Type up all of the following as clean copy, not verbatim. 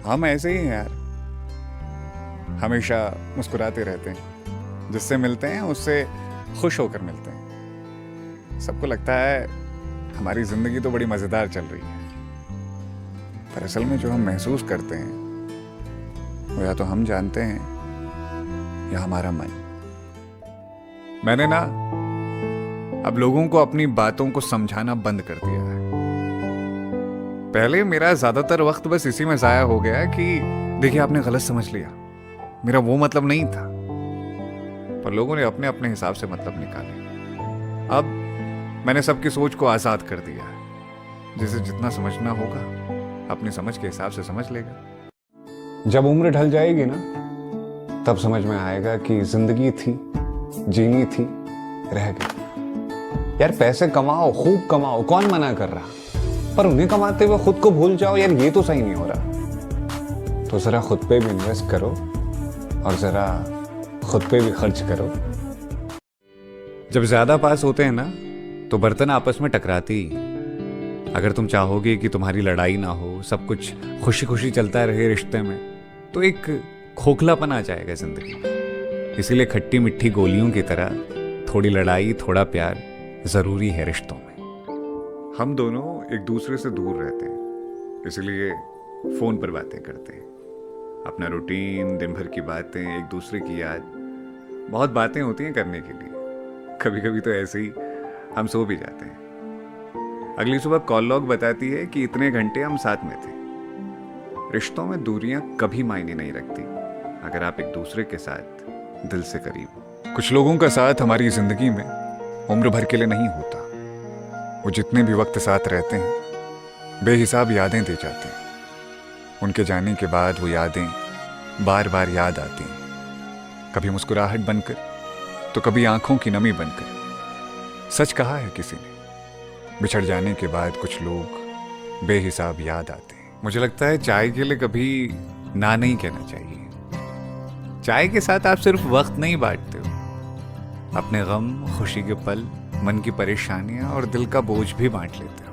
हम ऐसे ही हैं यार, हमेशा मुस्कुराते रहते हैं, जिससे मिलते हैं उससे खुश होकर मिलते हैं। सबको लगता है हमारी जिंदगी तो बड़ी मजेदार चल रही है, पर असल में जो हम महसूस करते हैं वो या तो हम जानते हैं या हमारा मन। मैंने ना अब लोगों को अपनी बातों को समझाना बंद कर दिया है। पहले मेरा ज्यादातर वक्त बस इसी में जाया हो गया कि देखिए आपने गलत समझ लिया, मेरा वो मतलब नहीं था। पर लोगों ने अपने अपने हिसाब से मतलब निकाले। अब मैंने सबकी सोच को आजाद कर दिया है, जिसे जितना समझना होगा अपनी समझ के हिसाब से समझ लेगा। जब उम्र ढल जाएगी ना, तब समझ में आएगा कि जिंदगी थी, जीनी थी, रह गई। यार पैसे कमाओ, खूब कमाओ, कौन मना कर रहा, पर उन्हें कमाते हुए खुद को भूल जाओ, यार ये तो सही नहीं हो रहा। तो जरा खुद पे भी इन्वेस्ट करो और जरा खुद पे भी खर्च करो। जब ज्यादा पास होते हैं ना, तो बर्तन आपस में टकराती ही। अगर तुम चाहोगे कि तुम्हारी लड़ाई ना हो, सब कुछ खुशी खुशी चलता रहे रिश्ते में, तो एक खोखलापन आ जाएगा जिंदगी में। इसीलिए खट्टी मिट्टी गोलियों की तरह थोड़ी लड़ाई, थोड़ा प्यार जरूरी है रिश्तों में। हम दोनों एक दूसरे से दूर रहते हैं, इसलिए फोन पर बातें करते हैं। अपना रूटीन, दिन भर की बातें, एक दूसरे की याद, बहुत बातें होती हैं करने के लिए। कभी कभी तो ऐसे ही हम सो भी जाते हैं। अगली सुबह कॉल लॉग बताती है कि इतने घंटे हम साथ में थे। रिश्तों में दूरियां कभी मायने नहीं रखती अगर आप एक दूसरे के साथ दिल से करीब हो। कुछ लोगों का साथ हमारी जिंदगी में उम्र भर के लिए नहीं होता। वो जितने भी वक्त साथ रहते हैं, बेहिसाब यादें दे जाते हैं। उनके जाने के बाद वो यादें बार बार याद आती हैं, कभी मुस्कुराहट बनकर, तो कभी आंखों की नमी बनकर। सच कहा है किसी ने, बिछड़ जाने के बाद कुछ लोग बेहिसाब याद आते हैं। मुझे लगता है चाय के लिए कभी ना नहीं कहना चाहिए। चाय के साथ आप सिर्फ वक्त नहीं बांटते हो, अपने गम, खुशी के पल, मन की परेशानियां और दिल का बोझ भी बांट लेते हो।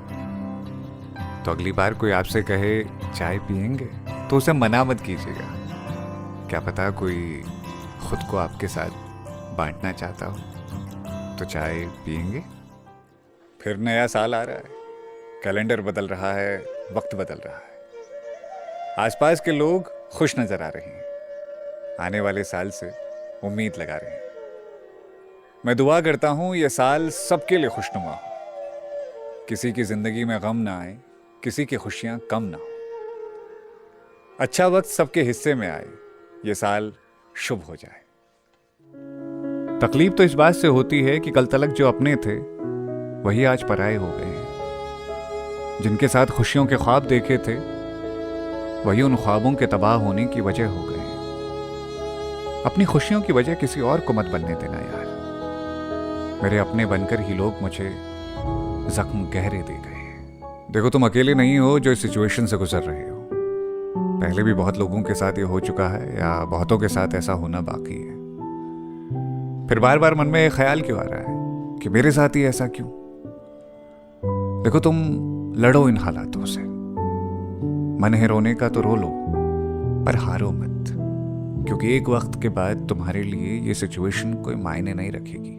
तो अगली बार कोई आपसे कहे चाय पियेंगे, तो उसे मना मत कीजिएगा। क्या पता कोई खुद को आपके साथ बांटना चाहता हो। तो चाय पियेंगे। फिर नया साल आ रहा है, कैलेंडर बदल रहा है, वक्त बदल रहा है। आसपास के लोग खुश नजर आ रहे हैं, आने वाले साल से उम्मीद लगा रहे हैं। मैं दुआ करता हूं ये साल सबके लिए खुशनुमा हो, किसी की जिंदगी में गम ना आए, किसी की खुशियां कम ना हो, अच्छा वक्त सबके हिस्से में आए, ये साल शुभ हो जाए। तकलीफ तो इस बात से होती है कि कल तलक जो अपने थे वही आज पराए हो गए हैं। जिनके साथ खुशियों के ख्वाब देखे थे वही उन ख्वाबों के तबाह होने की वजह हो गए हैं। अपनी खुशियों की वजह किसी और को मत बनने देना यार। मेरे अपने बनकर ही लोग मुझे जख्म गहरे दे गए हैं। देखो तुम अकेले नहीं हो जो इस सिचुएशन से गुजर रहे हो। पहले भी बहुत लोगों के साथ ये हो चुका है या बहुतों के साथ ऐसा होना बाकी है। फिर बार बार मन में ख्याल क्यों आ रहा है कि मेरे साथ ही ऐसा क्यों। देखो तुम लड़ो इन हालातों से, मन है रोने का तो रो लो, पर हारो मत, क्योंकि एक वक्त के बाद तुम्हारे लिए ये सिचुएशन कोई मायने नहीं रखेगी।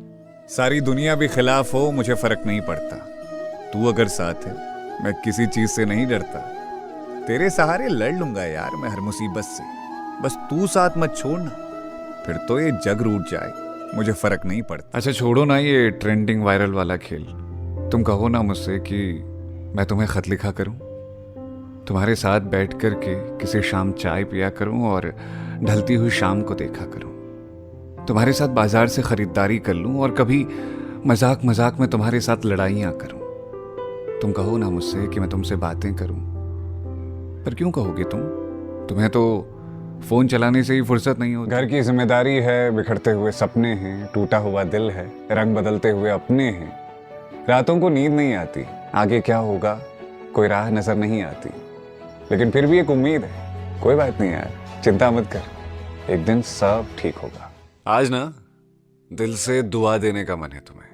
सारी दुनिया भी खिलाफ हो मुझे फर्क नहीं पड़ता, तू अगर साथ है मैं किसी चीज से नहीं डरता। तेरे सहारे लड़ लूंगा यार मैं हर मुसीबत से, बस तू साथ मत छोड़ना, फिर तो ये जग रूठ जाए, मुझे फर्क नहीं पड़ता। अच्छा छोड़ो ना ये ट्रेंडिंग वायरल वाला खेल। तुम कहो ना मुझसे कि मैं तुम्हें खत लिखा करूं, तुम्हारे साथ बैठ कर के किसी शाम चाय पिया करूं और ढलती हुई शाम को देखा करूं, तुम्हारे साथ बाजार से खरीदारी कर लूं और कभी मजाक मजाक में तुम्हारे साथ लड़ाइयां करूं। तुम कहो ना मुझसे कि मैं तुमसे बातें करूं, पर क्यों कहोगे तुम? तुम्हें तो फोन चलाने से ही फुर्सत नहीं होती। घर की जिम्मेदारी है, बिखरते हुए सपने हैं, टूटा हुआ दिल है, रंग बदलते हुए अपने हैं। रातों को नींद नहीं आती, आगे क्या होगा कोई राह नजर नहीं आती, लेकिन फिर भी एक उम्मीद है। कोई बात नहीं यार, चिंता मत कर, एक दिन सब ठीक होगा। आज ना दिल से दुआ देने का मन है तुम्हें,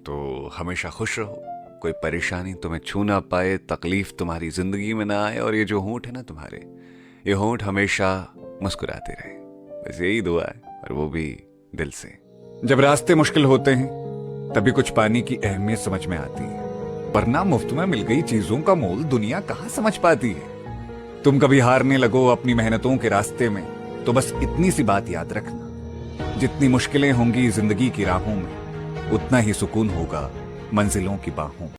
तो हमेशा खुश रहो, कोई परेशानी तुम्हें छू ना पाए, तकलीफ तुम्हारी जिंदगी में ना आए, और ये जो होंठ है ना तुम्हारे, ये होंठ हमेशा मुस्कुराते रहे, बस यही दुआ है, और वो भी दिल से। जब रास्ते मुश्किल होते हैं तभी कुछ पाने की अहमियत समझ में आती है, वरना मुफ्त में मिल गई चीजों का मोल दुनिया कहां समझ पाती है। तुम कभी हारने लगो अपनी मेहनतों के रास्ते में तो बस इतनी सी बात याद रखना, जितनी मुश्किलें होंगी जिंदगी की राहों में, उतना ही सुकून होगा मंजिलों की बाहों में।